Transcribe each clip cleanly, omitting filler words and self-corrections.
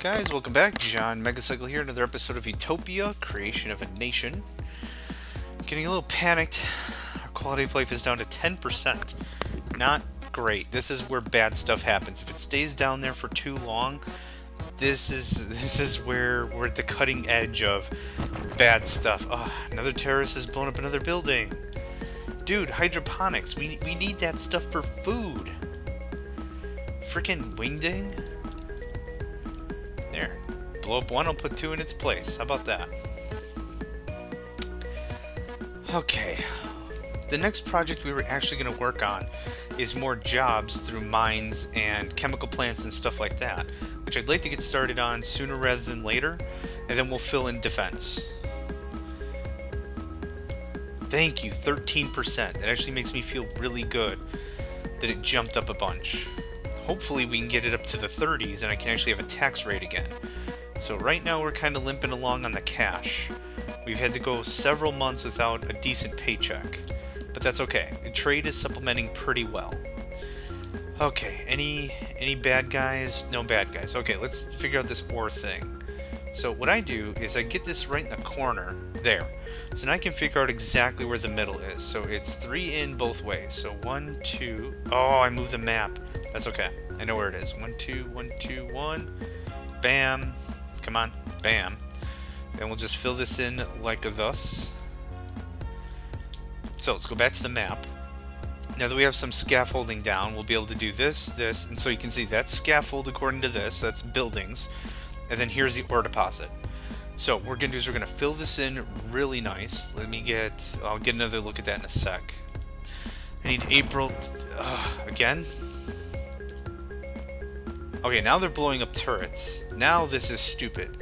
Guys, welcome back. John Megacycle here, another episode of Utopia, Creation of a Nation. Getting a little panicked. Our quality of life is down to 10%. Not great. This is where bad stuff happens. If it stays down there for too long, this is where we're at the cutting edge of bad stuff. Oh, another terrorist has blown up another building. Dude, hydroponics. We need that stuff for food. Freaking wingding. There. Blow up one, I'll put two in its place. How about that? Okay. The next project we were actually going to work on is more jobs through mines and chemical plants and stuff like that, which I'd like to get started on sooner rather than later, and then we'll fill in defense. Thank you, 13%. That actually makes me feel really good that it jumped up a bunch. Hopefully we can get it up to the 30s and I can actually have a tax rate again. So right now we're kind of limping along on the cash. We've had to go several months without a decent paycheck. But that's okay. The trade is supplementing pretty well. Okay, any bad guys? No bad guys. Okay, let's figure out this ore thing. So what I do is I get this right in the corner. There. So now I can figure out exactly where the middle is. So it's 3 in both ways. So 1, 2... Oh, I moved the map. That's okay. I know where it is. 1, 2, 1, 2, 1. Bam. Come on. Bam. Then we'll just fill this in like thus. So let's go back to the map. Now that we have some scaffolding down, we'll be able to do this, this, and so you can see that's scaffold according to this. That's buildings. And then here's the ore deposit. So what we're going to do is we're going to fill this in really nice. I'll get another look at that in a sec. I need April... again? Okay, now they're blowing up turrets. Now this is stupid.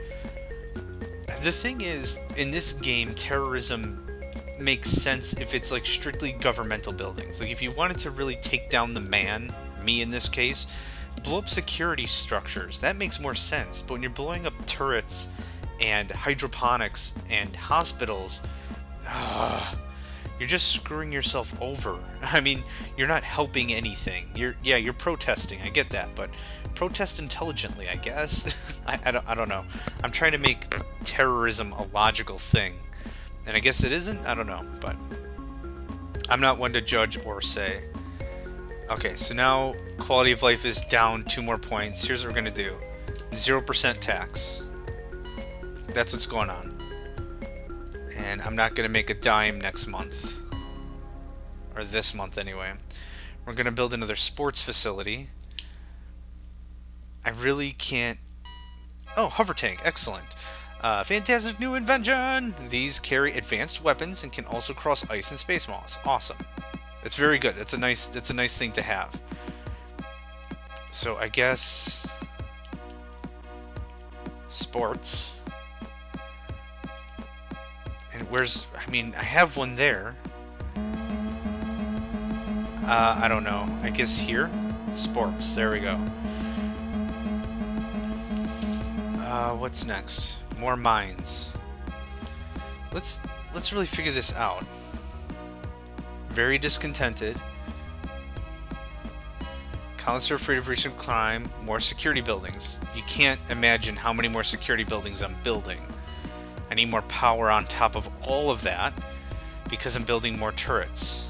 The thing is, in this game, terrorism makes sense if it's like strictly governmental buildings. Like if you wanted to really take down the man, me in this case, blow up security structures. That makes more sense. But when you're blowing up turrets and hydroponics and hospitals, you're just screwing yourself over. I mean, you're not helping anything. You're protesting. I get that, but protest intelligently, I guess. I don't know. I'm trying to make terrorism a logical thing, and I guess it isn't. I don't know, but I'm not one to judge or say. Okay, so now quality of life is down 2 more points. Here's what we're gonna do: 0% tax. That's what's going on. And I'm not gonna make a dime next month. Or this month anyway. We're gonna build another sports facility. I really can't... Oh, hover tank, excellent. Fantastic new invention! These carry advanced weapons and can also cross ice and space moss. Awesome. That's very good. That's a nice thing to have. So I guess sports. And where's... I mean, I have one there. I don't know. I guess here? Sports. There we go. What's next? More mines. Let's really figure this out. Very discontented. Colonists are afraid of recent crime. More security buildings. You can't imagine how many more security buildings I'm building. I need more power on top of all of that because I'm building more turrets.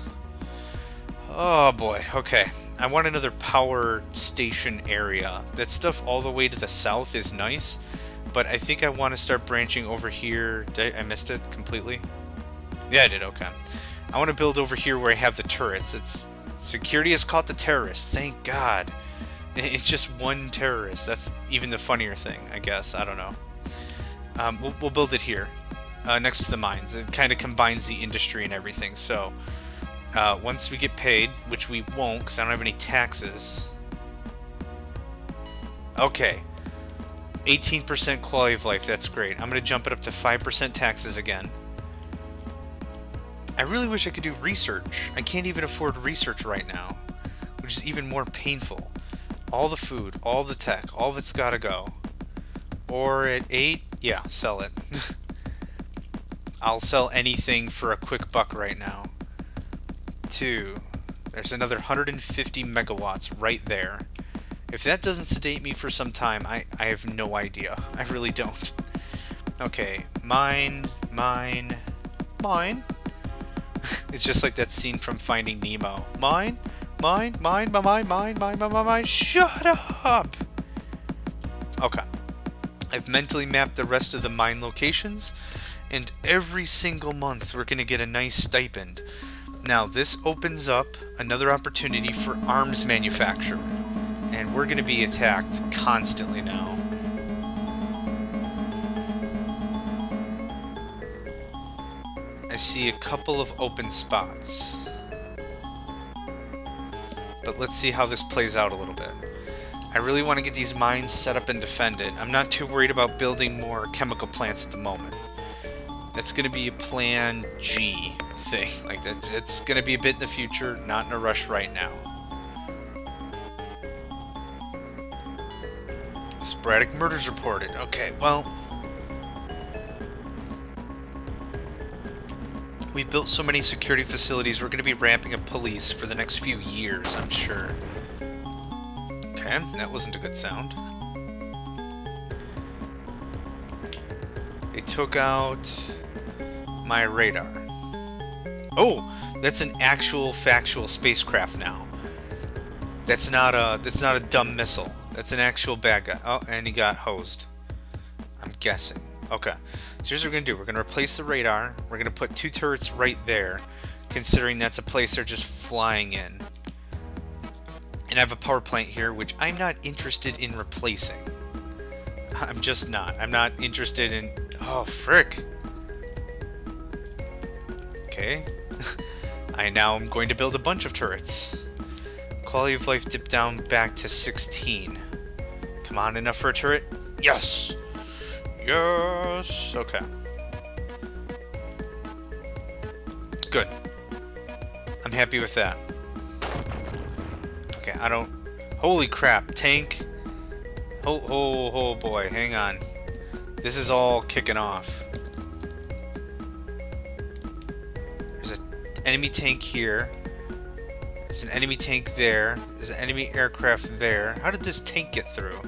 Oh boy, okay. I want another power station area. That stuff all the way to the south is nice, but I think I want to start branching over here. I missed it completely? Yeah, I did, okay. I want to build over here where I have the turrets. Security has caught the terrorists, thank God. It's just one terrorist. That's even the funnier thing, I guess. I don't know. We'll build it here, next to the mines. It kind of combines the industry and everything, so... once we get paid, which we won't because I don't have any taxes. Okay. 18% quality of life, that's great. I'm going to jump it up to 5% taxes again. I really wish I could do research. I can't even afford research right now, which is even more painful. All the food, all the tech, all of it's got to go. Or at 8, yeah, sell it. I'll sell anything for a quick buck right now. 2. There's another 150 megawatts right there. If that doesn't sedate me for some time, I have no idea. I really don't. Okay, mine. It's just like that scene from Finding Nemo. Mine. Shut up! Okay. I've mentally mapped the rest of the mine locations, and every single month we're going to get a nice stipend. Now, this opens up another opportunity for arms manufacture, and we're going to be attacked constantly now. I see a couple of open spots. But let's see how this plays out a little bit. I really want to get these mines set up and defended. I'm not too worried about building more chemical plants at the moment. That's going to be a plan G thing. Like that, it's going to be a bit in the future, not in a rush right now. Sporadic murders reported. Okay, well, we've built so many security facilities, we're going to be ramping up police for the next few years, I'm sure. Okay, that wasn't a good sound. They took out my radar. Oh, that's an actual factual spacecraft now. That's not a dumb missile. That's an actual bad guy. Oh, and he got hosed. I'm guessing. Okay. So here's what we're going to do. We're going to replace the radar. We're going to put 2 turrets right there, considering that's a place they're just flying in. And I have a power plant here, which I'm not interested in replacing. I'm just not. I'm not interested in... Oh, frick. Okay. I now am going to build a bunch of turrets. Quality of life dipped down back to 16. Come on, enough for a turret? Yes! Yes! Okay. Good. I'm happy with that. Okay, I don't... Holy crap, tank. Oh boy, hang on. This is all kicking off. There's an enemy tank here. There's an enemy tank there. There's an enemy aircraft there. How did this tank get through?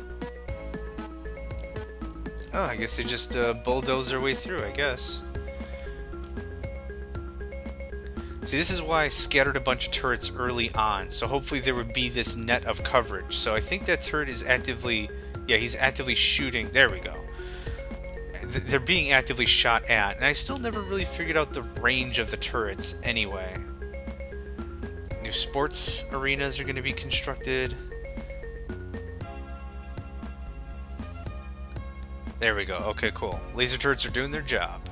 Oh, I guess they just bulldoze their way through, I guess. See, this is why I scattered a bunch of turrets early on, so hopefully there would be this net of coverage. So I think that turret is actively... Yeah, he's actively shooting. There we go. They're being actively shot at, and I still never really figured out the range of the turrets anyway. New sports arenas are going to be constructed. There we go. Okay, cool. Laser turrets are doing their job.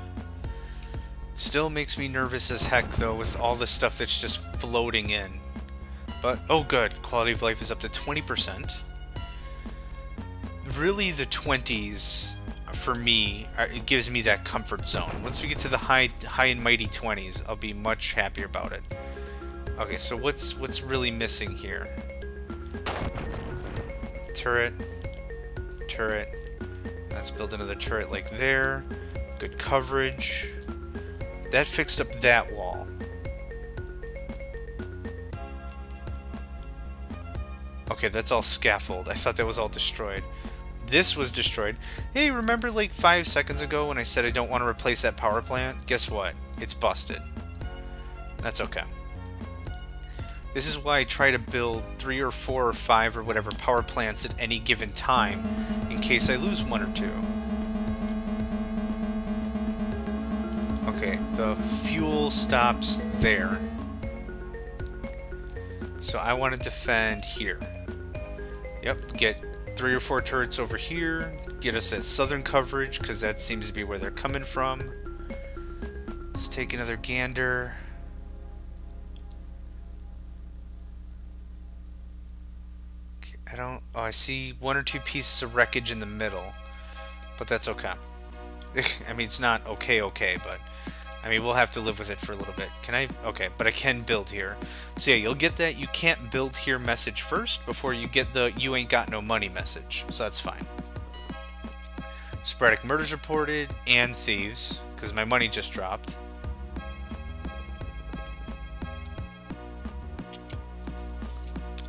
Still makes me nervous as heck, though, with all the stuff that's just floating in. But, oh good. Quality of life is up to 20%. Really, the 20s, for me, it gives me that comfort zone. Once we get to the high and mighty 20s, I'll be much happier about it. Okay, so what's really missing here? Turret. Turret. Let's build another turret like there. Good coverage. That fixed up that wall. Okay, that's all scaffold. I thought that was all destroyed. This was destroyed. Hey, remember like 5 seconds ago when I said I don't want to replace that power plant? Guess what? It's busted. That's okay. This is why I try to build 3 or 4 or 5 or whatever power plants at any given time, in case I lose 1 or 2. Okay, the fuel stops there. So I want to defend here. Yep, get 3 or 4 turrets over here. Get us that southern coverage, because that seems to be where they're coming from. Let's take another gander. Oh, I see 1 or 2 pieces of wreckage in the middle, but that's okay. I mean, it's not okay, but I mean, we'll have to live with it for a little bit. Can I? Okay, but I can build here. So yeah, you'll get that you can't build here message first before you get the you ain't got no money message, so that's fine. Sporadic murders reported and thieves, because my money just dropped.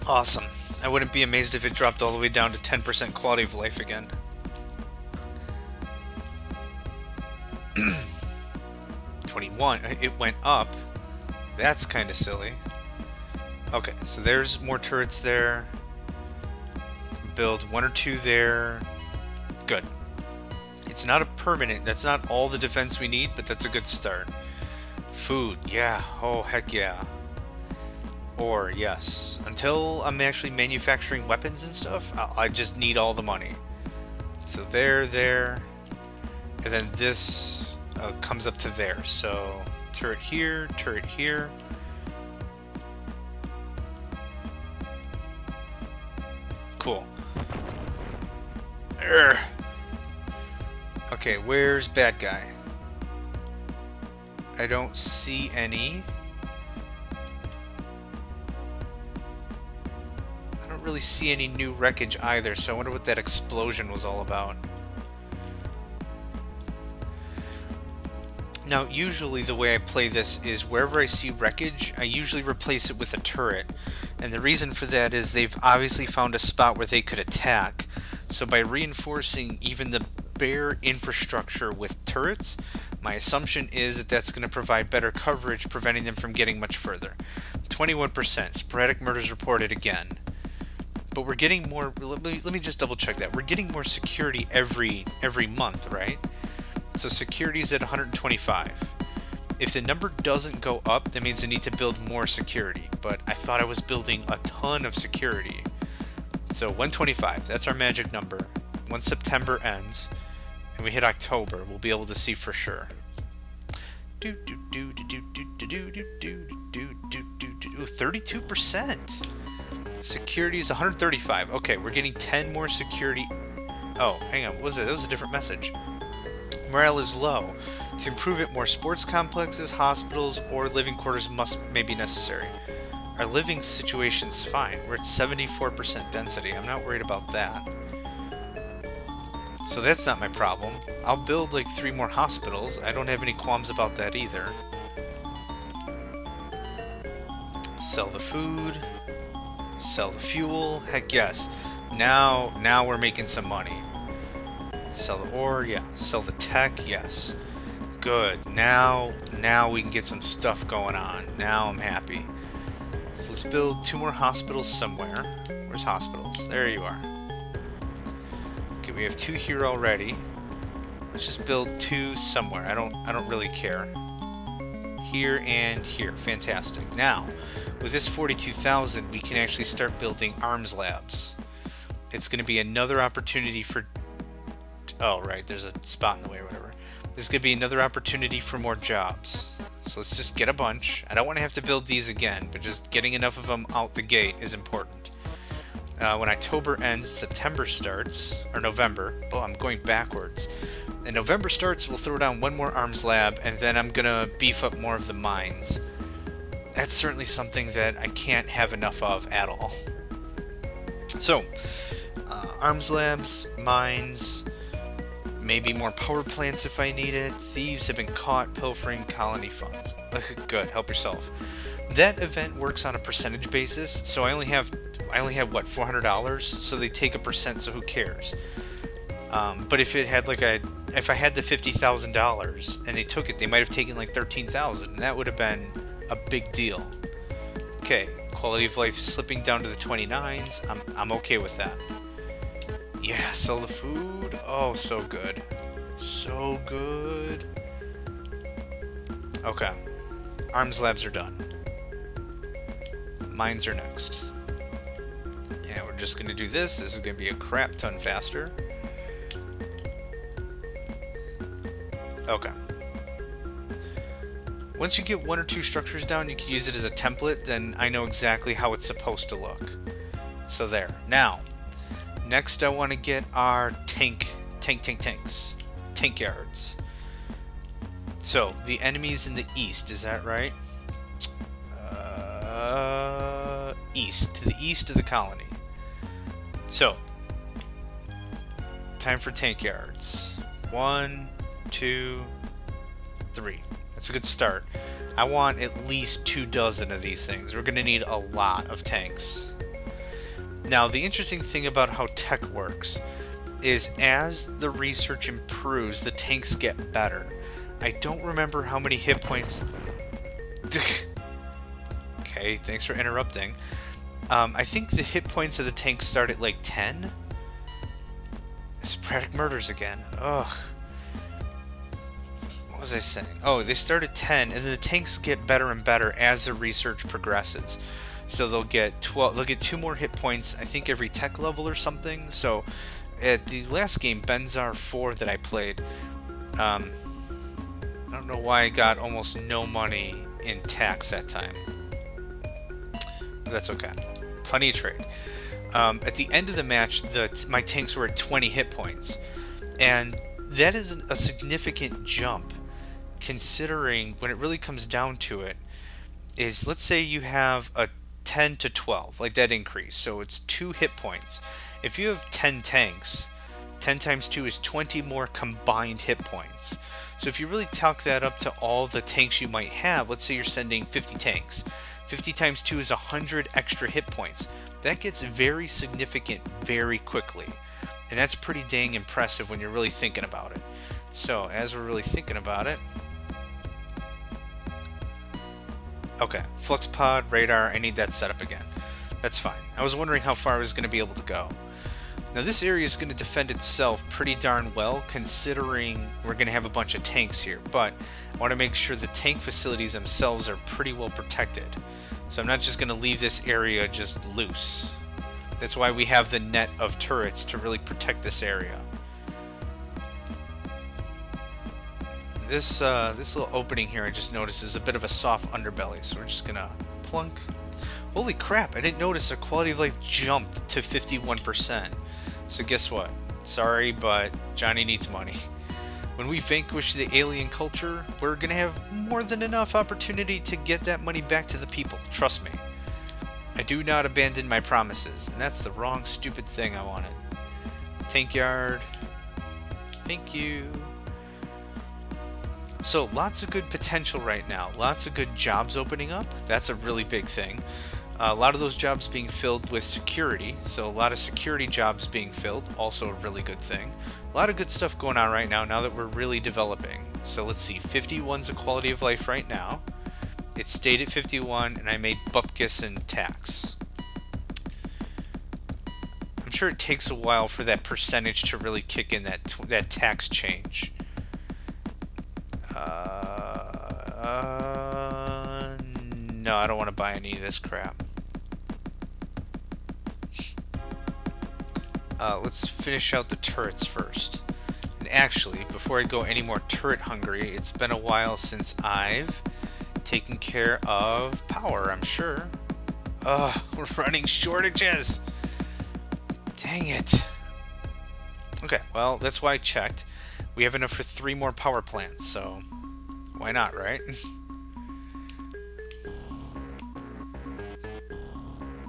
Awesome. I wouldn't be amazed if it dropped all the way down to 10% quality of life again. It went up. That's kind of silly. Okay, so there's more turrets there. Build 1 or 2 there. Good. It's not a permanent, that's not all the defense we need, but that's a good start. Food, yeah. Oh, heck yeah. Ore, yes. Until I'm actually manufacturing weapons and stuff, I just need all the money. So there. And then this comes up to there. So turret here, turret here. Cool. Urgh. Okay, where's bad guy? I don't see any. I don't really see any new wreckage either, so I wonder what that explosion was all about. Now, usually the way I play this is wherever I see wreckage, I usually replace it with a turret. And the reason for that is they've obviously found a spot where they could attack. So by reinforcing even the bare infrastructure with turrets, my assumption is that that's going to provide better coverage, preventing them from getting much further. 21%. Sporadic murders reported again. But we're getting more... Let me just double check that. We're getting more security every month, right? So security's at 125. If the number doesn't go up, that means I need to build more security. But I thought I was building a ton of security. So 125, that's our magic number. Once September ends, and we hit October, we'll be able to see for sure. 32%. Security is 135. Okay, we're getting 10 more security. Oh, hang on, what was it? That was a different message. Morale is low. To improve it, more sports complexes, hospitals, or living quarters may be necessary. Our living situation's fine. We're at 74% density. I'm not worried about that. So that's not my problem. I'll build like 3 more hospitals. I don't have any qualms about that either. Sell the food. Sell the fuel. Heck yes. Now we're making some money. Sell the ore, yeah. Sell the tech, yes. Good. Now we can get some stuff going on. Now I'm happy. So let's build 2 more hospitals somewhere. Where's hospitals? There you are. Okay, we have 2 here already. Let's just build 2 somewhere. I don't really care. Here and here. Fantastic. Now, with this 42,000, we can actually start building arms labs. It's going to be another opportunity for... Oh, right. There's a spot in the way or whatever. There's going to be another opportunity for more jobs. So let's just get a bunch. I don't want to have to build these again, but just getting enough of them out the gate is important. When October ends, September starts, or November. Oh, I'm going backwards. And November starts, we'll throw down 1 more arms lab, and then I'm going to beef up more of the mines. That's certainly something that I can't have enough of at all. So, arms labs, mines... Maybe more power plants if I need it. Thieves have been caught pilfering colony funds. Good, help yourself. That event works on a percentage basis, so I only have what, $400? So they take a percent, so who cares? But if it had like if I had the $50,000 and they took it, they might have taken like 13,000, and that would have been a big deal. Okay, quality of life slipping down to the 29s. I'm okay with that. Yeah, sell the food. Oh, so good. So good. Okay. Arms labs are done. Mines are next. Yeah, we're just going to do this. This is going to be a crap ton faster. Okay. Once you get 1 or 2 structures down, you can use it as a template. Then I know exactly how it's supposed to look. So there. Now... Next, I want to get our tank yards. So, the enemy's in the east, is that right? East, to the east of the colony. So, time for tank yards. 1, 2, 3. That's a good start. I want at least 2 dozen of these things. We're going to need a lot of tanks. Now, the interesting thing about how tech works is as the research improves, the tanks get better. I don't remember how many hit points... Okay, thanks for interrupting. I think the hit points of the tanks start at like 10? Sporadic murders again. Ugh. What was I saying? Oh, they start at 10, and then the tanks get better and better as the research progresses. So they'll get 12. They'll get 2 more hit points, I think, every tech level or something. So at the last game, Benzar 4 that I played, I don't know why I got almost no money in tax that time. But that's okay. Plenty of trade. At the end of the match, my tanks were at 20 hit points, and that is a significant jump, considering when it really comes down to it, is let's say you have a 10 to 12, like that increase, so it's 2 hit points. If you have 10 tanks, 10 times 2 is 20 more combined hit points. So if you really talk that up to all the tanks you might have, let's say you're sending 50 tanks. 50 times 2 is 100 extra hit points. That gets very significant very quickly. And that's pretty dang impressive when you're really thinking about it. So, as we're really thinking about it... Okay, flux pod, radar, I need that set up again. That's fine. I was wondering how far I was going to be able to go. Now this area is going to defend itself pretty darn well, considering we're going to have a bunch of tanks here, but I want to make sure the tank facilities themselves are pretty well protected. So I'm not just going to leave this area just loose. That's why we have the net of turrets to really protect this area. This little opening here I just noticed is a bit of a soft underbelly, so we're just going to plunk. Holy crap, I didn't notice our quality of life jumped to 51%. So guess what? Sorry, but Johnny needs money. When we vanquish the alien culture, we're going to have more than enough opportunity to get that money back to the people. Trust me. I do not abandon my promises, and that's the wrong stupid thing I wanted. Tank yard. Thank you. So lots of good potential right now. Lots of good jobs opening up. That's a really big thing. A lot of those jobs being filled with security, so a lot of security jobs being filled, also a really good thing. A lot of good stuff going on right now that we're really developing. So let's see, 51's a quality of life right now. It stayed at 51, and I made bupkis and tax. I'm sure it takes a while for that percentage to really kick in, that tax change. No, I don't want to buy any of this crap. Let's finish out the turrets first. And actually, before I go any more turret hungry, it's been a while since I've taken care of power, I'm sure. Ugh, we're running shortages! Dang it. Okay, well, that's why I checked. We have enough for 3 more power plants, so why not, right?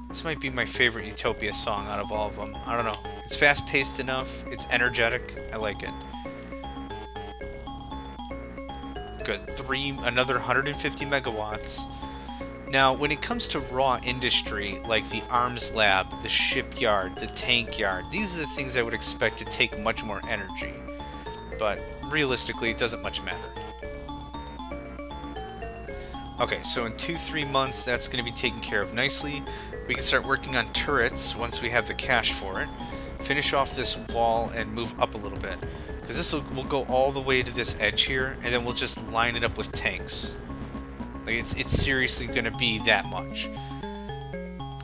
This might be my favorite Utopia song out of all of them. I don't know. It's fast-paced enough. It's energetic. I like it. Good. Another 150 megawatts. Now, when it comes to raw industry, like the arms lab, the shipyard, the tank yard, these are the things I would expect to take much more energy. But realistically, it doesn't much matter. Okay, so in 2-3 months, that's going to be taken care of nicely. We can start working on turrets once we have the cash for it. Finish off this wall and move up a little bit. Because this will go all the way to this edge here, and then we'll just line it up with tanks. Like, it's seriously going to be that much.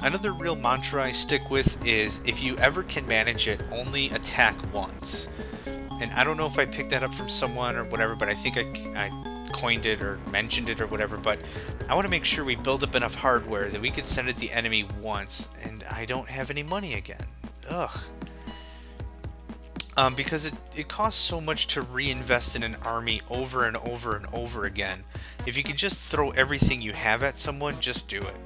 Another real mantra I stick with is, if you ever can manage it, only attack once. And I don't know if I picked that up from someone or whatever, but I think I coined it or mentioned it or whatever, but I want to make sure we build up enough hardware that we can send it the enemy once, and I don't have any money again. Ugh. Because it costs so much to reinvest in an army over and over and over again. If you could just throw everything you have at someone, just do it.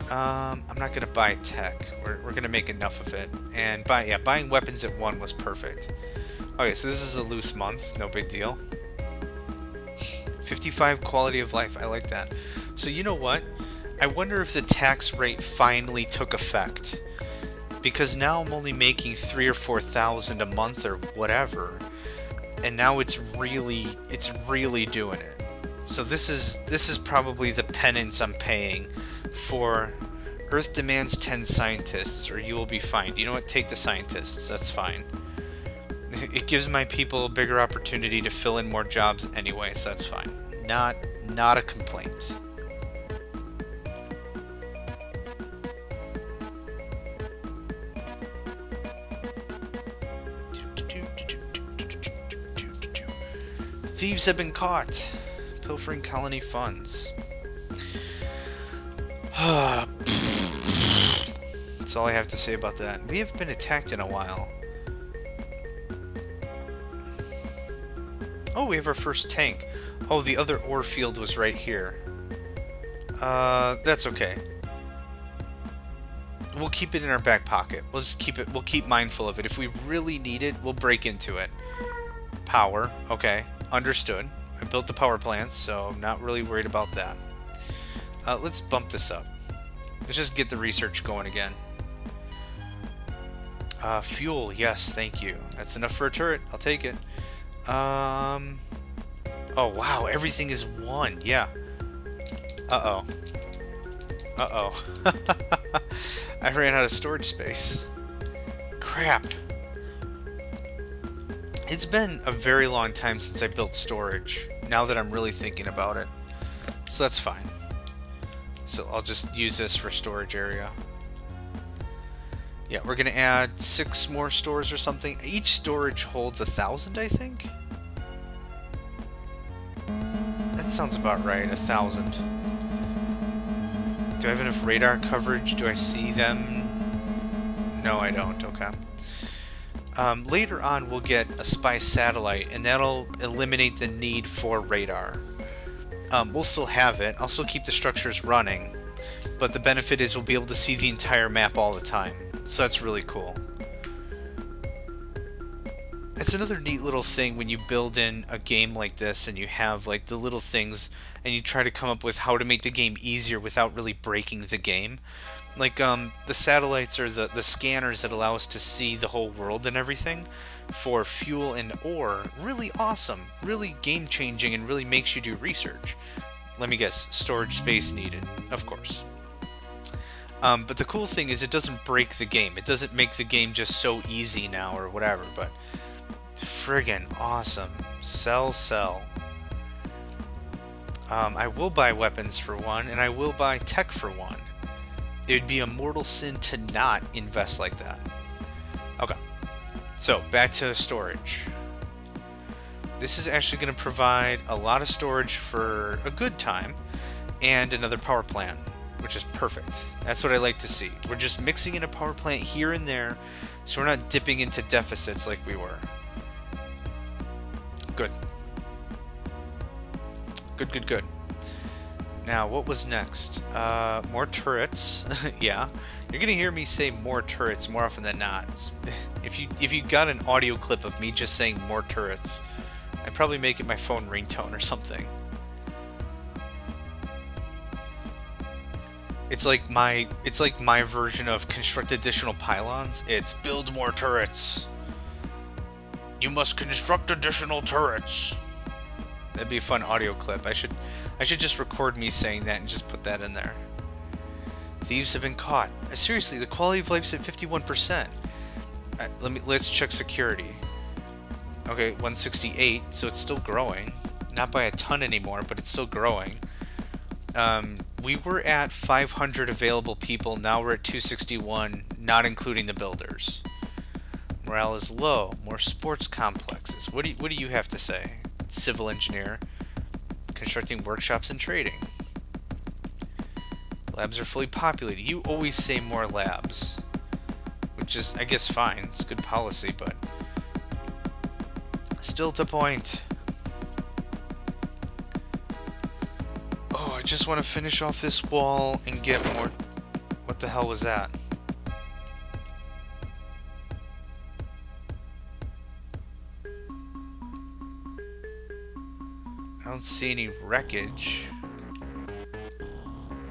I'm not going to buy tech. We're going to make enough of it. And buying weapons at 1 was perfect. Okay, so this is a loose month. No big deal. 55 quality of life. I like that. So you know what? I wonder if the tax rate finally took effect. because now I'm only making 3,000 or 4,000 a month or whatever, and now it's really doing it. So this is probably the penance I'm paying for. Earth demands 10 scientists, or you will be fined. You know what? Take the scientists. That's fine. It gives my people a bigger opportunity to fill in more jobs anyway, so that's fine. Not a complaint. Thieves have been caught pilfering colony funds. That's all I have to say about that. We have been attacked in a while. Oh, we have our first tank. Oh, the other ore field was right here. That's okay. We'll keep it in our back pocket. We'll just keep it. We'll keep mindful of it. If we really need it, we'll break into it. Power. Okay. Understood. I built the power plants, so I'm not really worried about that. Let's bump this up. Let's just get the research going again. Fuel. Yes, thank you. That's enough for a turret. I'll take it. Oh, wow. Everything is 1. Yeah. Uh-oh. Uh-oh. I ran out of storage space. Crap. It's been a very long time since I built storage, now that I'm really thinking about it. So that's fine. So I'll just use this for storage area. Yeah, we're going to add 6 more stores or something. Each storage holds 1,000, I think? That sounds about right, 1,000. Do I have enough radar coverage? Do I see them? No, I don't. Okay. Later on, we'll get a spy satellite, and that'll eliminate the need for radar. We'll still have it. I'll still keep the structures running, but the benefit is we'll be able to see the entire map all the time. So that's really cool. It's another neat little thing when you build in a game like this and you have like the little things and you try to come up with how to make the game easier without really breaking the game. Like the satellites or the scanners that allow us to see the whole world and everything for fuel and ore. Really awesome, really game changing, and really makes you do research. Let me guess, storage space needed, of course. But the cool thing is it doesn't break the game. It doesn't make the game just so easy now or whatever, but friggin' awesome. Sell. I will buy weapons for 1, and I will buy tech for 1. It would be a mortal sin to not invest like that. Okay, so back to storage. This is actually going to provide a lot of storage for a good time, and another power plant, which is perfect. That's what I like to see. We're just mixing in a power plant here and there, so we're not dipping into deficits like we were. Good. Good. Now, what was next? More turrets. Yeah, you're gonna hear me say more turrets more often than not. If you got an audio clip of me just saying more turrets, I'd probably make it my phone ringtone or something. It's like my version of construct additional pylons. It's build more turrets. You must construct additional turrets. That'd be a fun audio clip. I should just record me saying that and just put that in there. Thieves have been caught. Seriously, the quality of life's at 51%. Let's check security. Okay, 168, so it's still growing. Not by a ton anymore, but it's still growing. We were at 500 available people. Now we're at 261, not including the builders. Morale is low. More sports complexes. What do you have to say? Civil engineer. Constructing workshops and trading. Labs are fully populated. You always say more labs. Which is, I guess, fine. It's good policy, but still to point. Oh, I just want to finish off this wall and get more... What the hell was that? I don't see any wreckage.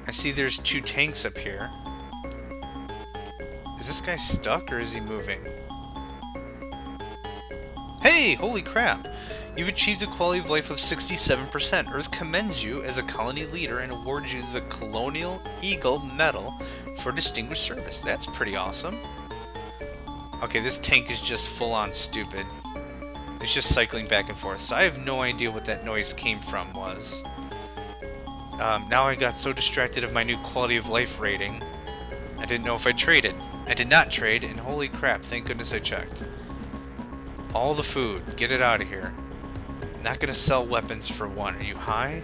I see there's 2 tanks up here. Is this guy stuck or is he moving? Hey! Holy crap! You've achieved a quality of life of 67%. Earth commends you as a colony leader and awards you the Colonial Eagle Medal for distinguished service. That's pretty awesome. Okay, this tank is just full-on stupid. It's just cycling back and forth, so I have no idea what that noise came from was. Now I got so distracted of my new quality of life rating, I didn't know if I traded. I did not trade, and holy crap, thank goodness I checked. All the food, get it out of here. Not gonna sell weapons for one. Are you high?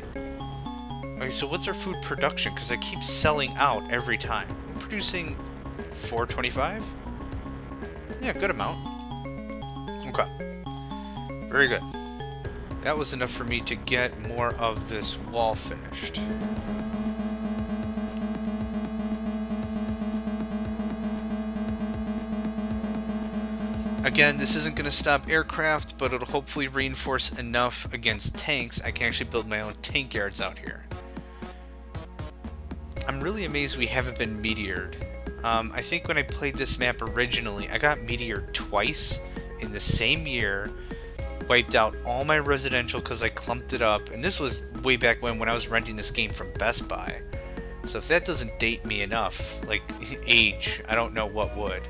Okay, so what's our food production? Because I keep selling out every time. I'm producing 425? Yeah, good amount. Okay. Very good. That was enough for me to get more of this wall finished. Again, this isn't going to stop aircraft, but it'll hopefully reinforce enough against tanks I can actually build my own tank yards out here. I'm really amazed we haven't been meteored. I think when I played this map originally, I got meteored twice in the same year, wiped out all my residential because I clumped it up, and this was way back when I was renting this game from Best Buy. So if that doesn't date me enough, like age, I don't know what would.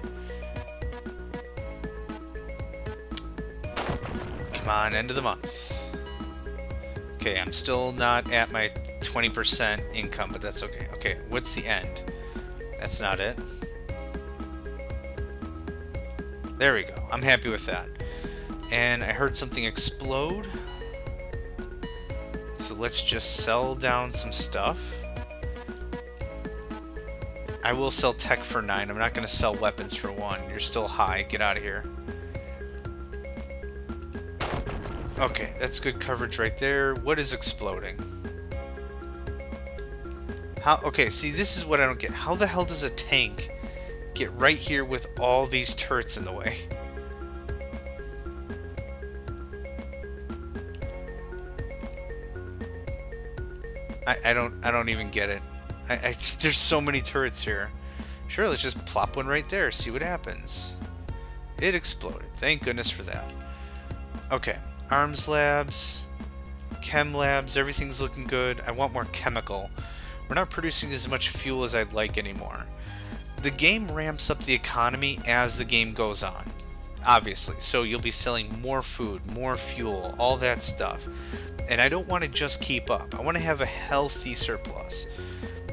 Come on, end of the month. Okay, I'm still not at my 20% income, but that's okay. Okay, what's the end? That's not it. There we go. I'm happy with that. And I heard something explode. So let's just sell down some stuff. I will sell tech for 9. I'm not going to sell weapons for 1. You're still high. Get out of here. Okay, that's good coverage right there. What is exploding? How? Okay, see, this is what I don't get. How the hell does a tank get right here with all these turrets in the way? I don't even get it. There's so many turrets here. Sure, let's just plop one right there, see what happens. It exploded. Thank goodness for that. Okay, arms labs, chem labs, everything's looking good. I want more chemical. We're not producing as much fuel as I'd like anymore. The game ramps up the economy as the game goes on, obviously. So you'll be selling more food, more fuel, all that stuff. And I don't want to just keep up. I want to have a healthy surplus.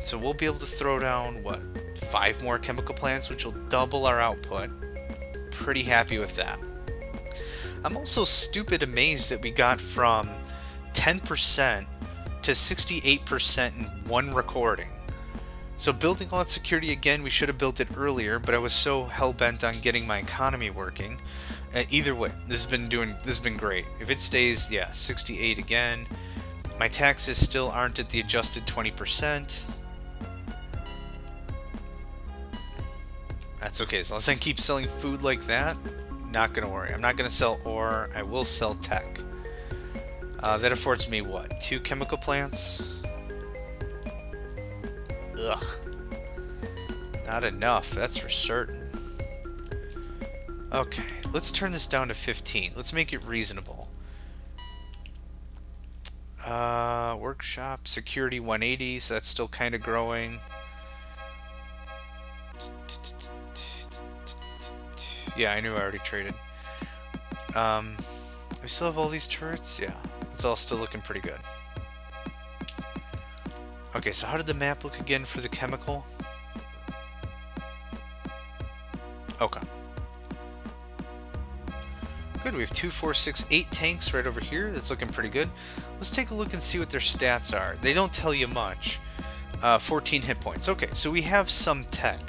So we'll be able to throw down, what, 5 more chemical plants, which will double our output. Pretty happy with that. I'm also stupid amazed that we got from 10% to 68% in one recording. So building all that security again, we should have built it earlier, but I was so hell-bent on getting my economy working. Either way, this has been great. If it stays, yeah, 68 again. My taxes still aren't at the adjusted 20%. That's okay, as long as I keep selling food like that, not gonna worry. I'm not gonna sell ore, I will sell tech. That affords me what? 2 chemical plants? Ugh. Not enough, that's for certain. Okay, let's turn this down to 15. Let's make it reasonable. Workshop, security 180, so that's still kind of growing. Yeah, I knew I already traded. We still have all these turrets? Yeah, it's all still looking pretty good. Okay, so how did the map look again for the chemical? Okay. Good, we have 2, 4, 6, 8 tanks right over here. That's looking pretty good. Let's take a look and see what their stats are. They don't tell you much. 14 hit points. Okay, so we have some tech.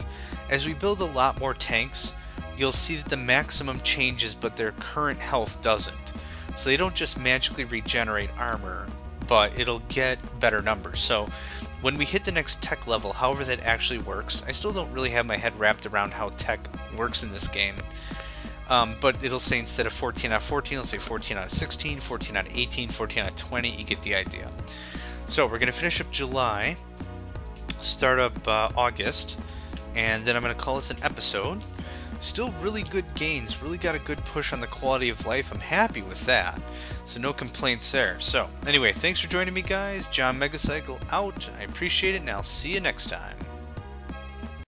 As we build a lot more tanks, you'll see that the maximum changes, but their current health doesn't. So they don't just magically regenerate armor, but it'll get better numbers. So when we hit the next tech level, however that actually works, I still don't really have my head wrapped around how tech works in this game. But it'll say instead of 14 out of 14, it'll say 14 out of 16, 14 out of 18, 14 out of 20. You get the idea. So we're going to finish up July, start up August, and then I'm going to call this an episode. Still really good gains, really got a good push on the quality of life. I'm happy with that, so no complaints there. So anyway, thanks for joining me, guys. John Megacycle out. I appreciate it, and I'll see you next time.